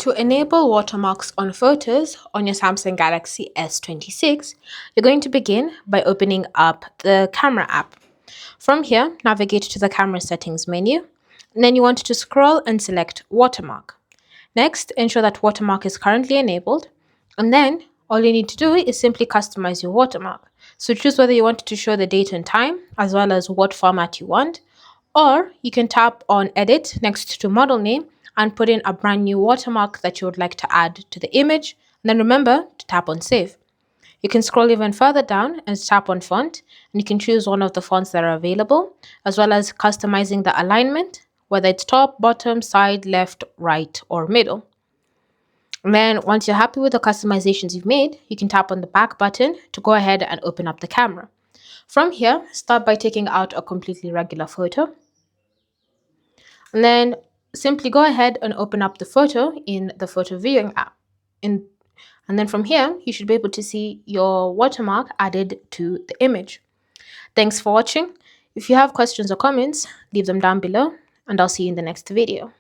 To enable watermarks on photos on your Samsung Galaxy S26, you're going to begin by opening up the camera app. From here, navigate to the camera settings menu, and then you want to scroll and select Watermark. Next, ensure that Watermark is currently enabled, and then all you need to do is simply customize your watermark. So choose whether you want it to show the date and time, as well as what format you want, or you can tap on Edit next to Model Name and put in a brand new watermark that you would like to add to the image. And then remember to tap on Save. You can scroll even further down and tap on Font, and you can choose one of the fonts that are available, as well as customizing the alignment, whether it's top, bottom, side, left, right, or middle. And then once you're happy with the customizations you've made, you can tap on the back button to go ahead and open up the camera. From here, start by taking out a completely regular photo. And then simply go ahead and open up the photo in the photo viewing app. And then from here, you should be able to see your watermark added to the image. Thanks for watching. If you have questions or comments, leave them down below, and I'll see you in the next video.